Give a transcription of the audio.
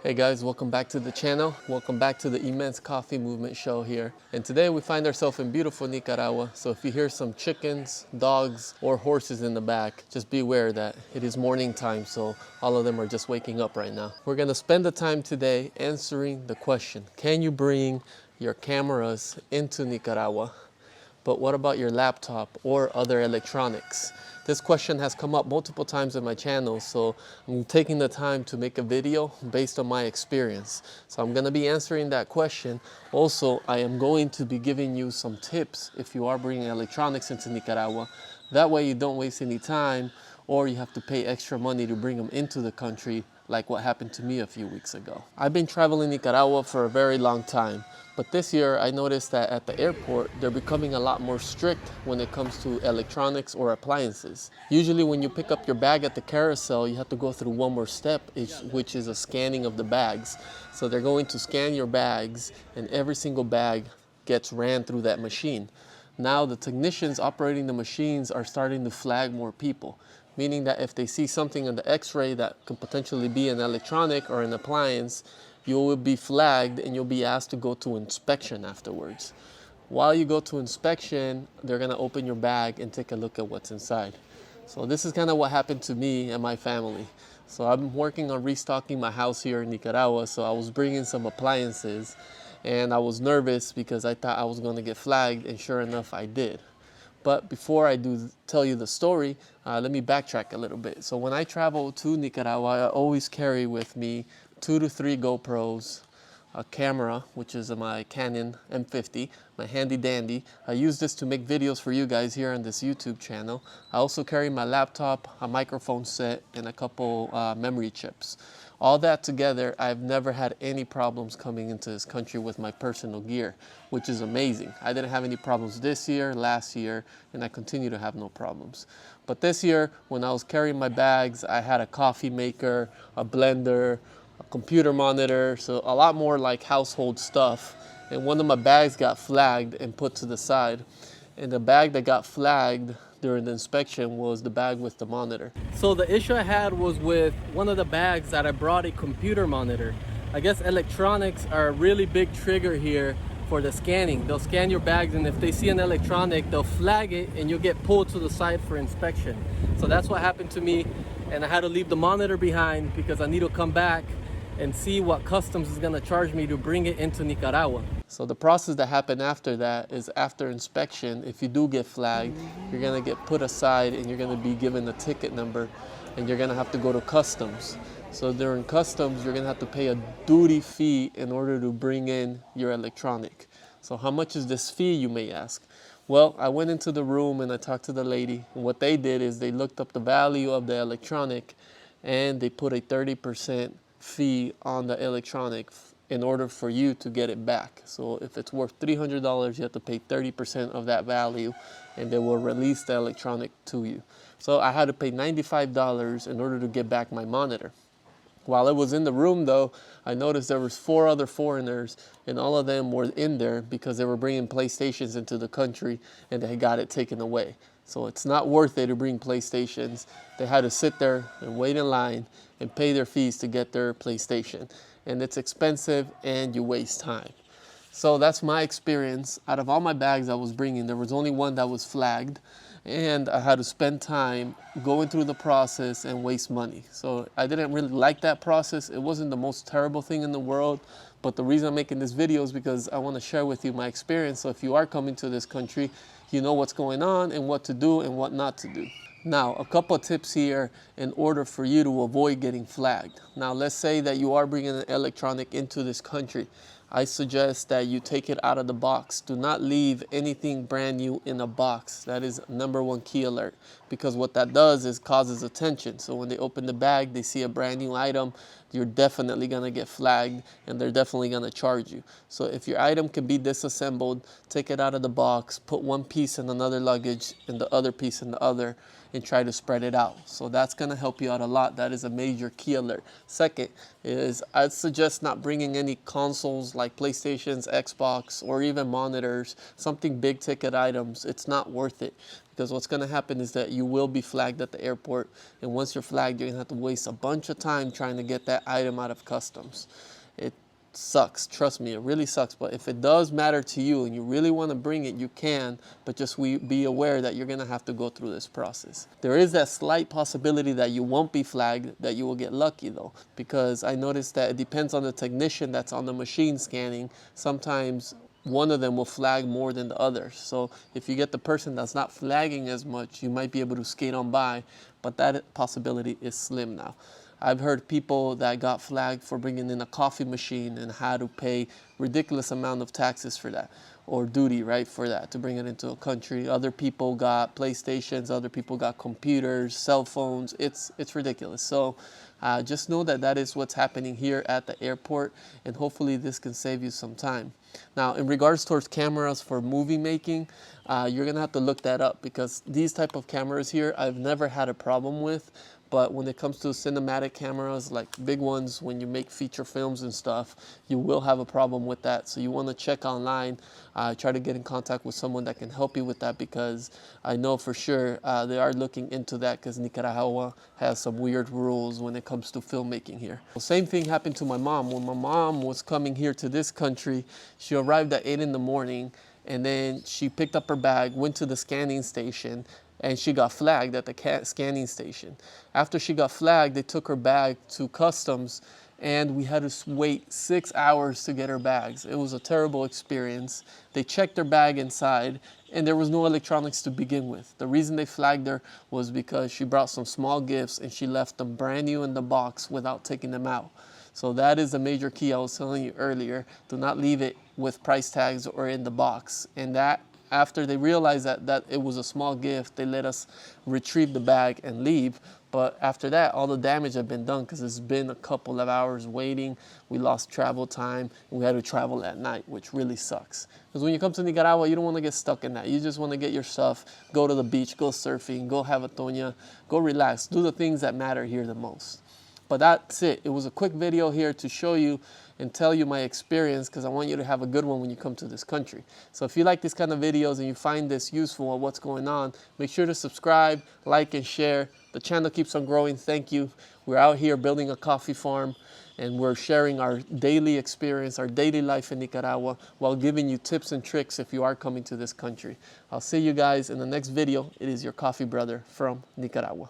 Hey guys, welcome back to the channel. Welcome back to the Immense Coffee Movement show here. And today we find ourselves in beautiful Nicaragua. So if you hear some chickens, dogs, or horses in the back, just be aware that it is morning time. So all of them are just waking up right now. We're gonna spend the time today answering the question, can you bring your cameras into Nicaragua? But what about your laptop or other electronics? This question has come up multiple times on my channel, so I'm taking the time to make a video based on my experience. So I'm gonna be answering that question. Also, I am going to be giving you some tips if you are bringing electronics into Nicaragua. That way you don't waste any time or you have to pay extra money to bring them into the country, like what happened to me a few weeks ago. I've been traveling Nicaragua for a very long time, but this year I noticed that at the airport, they're becoming a lot more strict when it comes to electronics or appliances. Usually when you pick up your bag at the carousel, you have to go through one more step, which is a scanning of the bags. So they're going to scan your bags, and every single bag gets ran through that machine. Now the technicians operating the machines are starting to flag more people, meaning that if they see something in the x-ray that could potentially be an electronic or an appliance, you will be flagged and you'll be asked to go to inspection afterwards. While you go to inspection, they're gonna open your bag and take a look at what's inside. So this is kind of what happened to me and my family. So I'm working on restocking my house here in Nicaragua, so I was bringing some appliances and I was nervous because I thought I was gonna get flagged, and sure enough I did. But before I do tell you the story, let me backtrack a little bit. So when I travel to Nicaragua, I always carry with me 2 to 3 GoPros, a camera, which is my Canon M50, my handy dandy. I use this to make videos for you guys here on this YouTube channel. I also carry my laptop, a microphone set, and a couple memory chips. All that together, I've never had any problems coming into this country with my personal gear, which is amazing. I didn't have any problems this year, last year, and I continue to have no problems. But this year, when I was carrying my bags, I had a coffee maker, a blender, a computer monitor, so a lot more like household stuff. And one of my bags got flagged and put to the side. And the bag that got flagged during the inspection was the bag with the monitor. So the issue I had was with one of the bags that I brought a computer monitor. I guess electronics are a really big trigger here for the scanning. They'll scan your bags, and if they see an electronic, they'll flag it and you'll get pulled to the side for inspection. So that's what happened to me, and I had to leave the monitor behind because I need to come back and see what customs is gonna charge me to bring it into Nicaragua. So the process that happened after that is, after inspection, if you do get flagged, you're gonna get put aside and you're gonna be given a ticket number, and you're gonna have to go to customs. So during customs, you're gonna have to pay a duty fee in order to bring in your electronic. So how much is this fee, you may ask? Well, I went into the room and I talked to the lady, and what they did is they looked up the value of the electronic and they put a 30% fee on the electronic in order for you to get it back. So if it's worth $300, you have to pay 30% of that value, and they will release the electronic to you. So I had to pay $95 in order to get back my monitor. While I was in the room though, I noticed there was 4 other foreigners, and all of them were in there because they were bringing PlayStations into the country and they got it taken away. So it's not worth it to bring PlayStations. They had to sit there and wait in line and pay their fees to get their PlayStation. And it's expensive and you waste time. So that's my experience. Out of all my bags I was bringing, there was only one that was flagged, and I had to spend time going through the process and waste money. So I didn't really like that process. It wasn't the most terrible thing in the world, but the reason I'm making this video is because I want to share with you my experience. So if you are coming to this country, you know what's going on and what to do and what not to do. Now, a couple of tips here in order for you to avoid getting flagged. Now, let's say that you are bringing an electronic into this country. I suggest that you take it out of the box. Do not leave anything brand new in a box. That is #1 key alert, because what that does is causes attention. So when they open the bag, they see a brand new item, you're definitely gonna get flagged and they're definitely gonna charge you. So if your item can be disassembled, take it out of the box, put one piece in another luggage and the other piece in the other, and try to spread it out. So that's gonna help you out a lot. That is a major key alert. Second is, I'd suggest not bringing any consoles like PlayStations, Xbox, or even monitors, something big ticket items. It's not worth it, Because what's going to happen is that you will be flagged at the airport, and once you're flagged, you're going to have to waste a bunch of time trying to get that item out of customs. It sucks, trust me, it really sucks. But if it does matter to you and you really want to bring it, you can, but just be aware that you're going to have to go through this process. There is that slight possibility that you won't be flagged, that you will get lucky though, because I noticed that it depends on the technician that's on the machine scanning. Sometimes one of them will flag more than the others. So if you get the person that's not flagging as much, you might be able to skate on by, but that possibility is slim now. I've heard people that got flagged for bringing in a coffee machine and had to pay ridiculous amount of taxes for that, or duty, right, for that, to bring it into a country. Other people got PlayStations, other people got computers, cell phones. It's ridiculous. So just know that that is what's happening here at the airport, and hopefully this can save you some time. Now, in regards towards cameras for movie making, you're gonna have to look that up, because these type of cameras here, I've never had a problem with. But when it comes to cinematic cameras, like big ones, when you make feature films and stuff, you will have a problem with that. So you want to check online, try to get in contact with someone that can help you with that, because I know for sure they are looking into that, because Nicaragua has some weird rules when it comes to filmmaking here. The same thing happened to my mom. When my mom was coming here to this country, she arrived at 8 in the morning, and then she picked up her bag, went to the scanning station, and she got flagged at the scanning station. After she got flagged, they took her bag to customs, and we had to wait 6 hours to get her bags. It was a terrible experience. They checked her bag inside, and there was no electronics to begin with. The reason they flagged her was because she brought some small gifts, and she left them brand new in the box without taking them out. So that is a major key I was telling you earlier. Do not leave it with price tags or in the box. And that, after they realized that it was a small gift, they let us retrieve the bag and leave. But after that, all the damage had been done, because it's been a couple of hours waiting. We lost travel time, and we had to travel at night, which really sucks. Because when you come to Nicaragua, you don't want to get stuck in that. You just want to get your stuff, go to the beach, go surfing, go have a toña, go relax, do the things that matter here the most. But that's it. It was a quick video here to show you and tell you my experience, because I want you to have a good one when you come to this country. So if you like these kind of videos and you find this useful on what's going on, make sure to subscribe, like, and share. The channel keeps on growing. Thank you. We're out here building a coffee farm, and we're sharing our daily experience, our daily life in Nicaragua, while giving you tips and tricks if you are coming to this country. I'll see you guys in the next video. It is your coffee brother from Nicaragua.